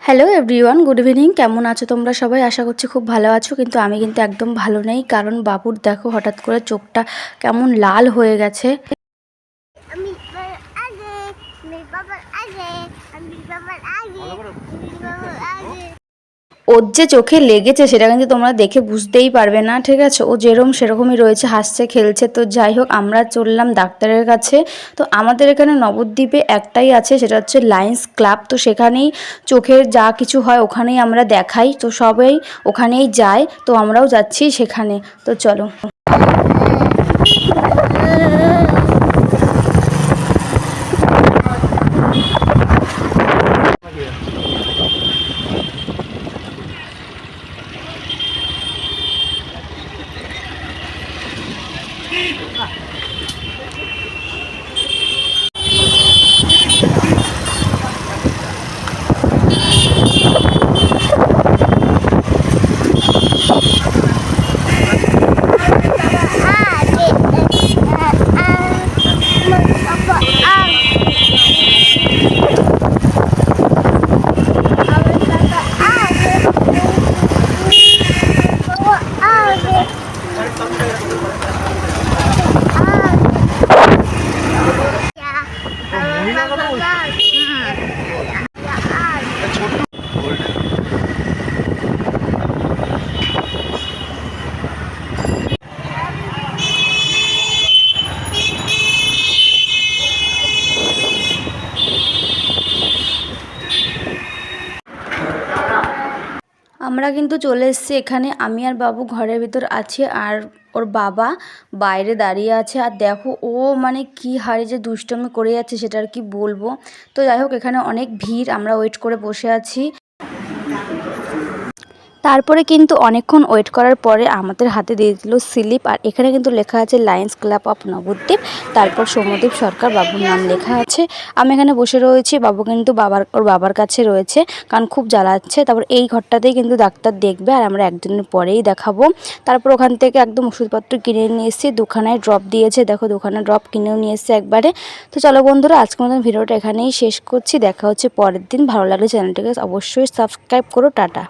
Hello everyone, good evening. কেমন আছো তোমরা সবাই? আশা করছি খুব ভালো আছো। কিন্তু আমি একদম ভালো নেই, কারণ বাবুর দেখো হঠাৎ করে চোখটা কেমন লাল হয়ে গেছে। ওর যে চোখে লেগেছে সেটা কিন্তু তোমরা দেখে বুঝতেই পারবে না, ঠিক আছে? ও যেরকম সেরকমই রয়েছে, হাসছে খেলছে। তো যাই হোক, আমরা চললাম ডাক্তারের কাছে। তো আমাদের এখানে নবদ্বীপে একটাই আছে, সেটা হচ্ছে লায়ন্স ক্লাব। তো সেখানেই চোখের যা কিছু হয় ওখানেই আমরা দেখাই। তো সবাই ওখানেই যায়, তো আমরাও যাচ্ছি সেখানে। তো চলো। আমরা কিন্তু চলে এসেছি এখানে। আমি আর বাবু ঘরের ভিতর আছি, আর ওর বাবা বাইরে দাঁড়িয়ে আছে। আর দেখো ও মানে কি হারে যে দুষ্টুমি করে যাচ্ছে, সেটা আর কি বলবো। তো যাই হোক, এখানে অনেক ভিড়, আমরা ওয়েট করে বসে আছি। তারপরে কিন্তু অনেকক্ষণ ওয়েট করার পরে আমাদের হাতে দিয়ে দিল স্লিপ। আর এখানে কিন্তু লেখা আছে লায়ন্স ক্লাব অফ নবদ্বীপ, তারপর সৌম্যদীপ সরকার বাবুর নাম লেখা আছে। আমি এখানে বসে রয়েছি, বাবু কিন্তু ওর বাবার কাছে রয়েছে, কারণ খুব জ্বালাচ্ছে। তারপর এই ঘরটাতেই কিন্তু ডাক্তার দেখবে, আর আমরা একদিনের পরেই দেখাবো। তারপর ওখান থেকে একদম ওষুধপত্র কিনে নিয়ে এসেছি। দুখানায় ড্রপ দিয়েছে, দেখো দুখানা ড্রপ কিনেও নিয়ে এসেছে একবারে। তো চলো বন্ধুরা, আজকের মতন ভিডিওটা এখানেই শেষ করছি। দেখা হচ্ছে পরের দিন। ভালো লাগলে চ্যানেলটিকে অবশ্যই সাবস্ক্রাইব করো। টাটা।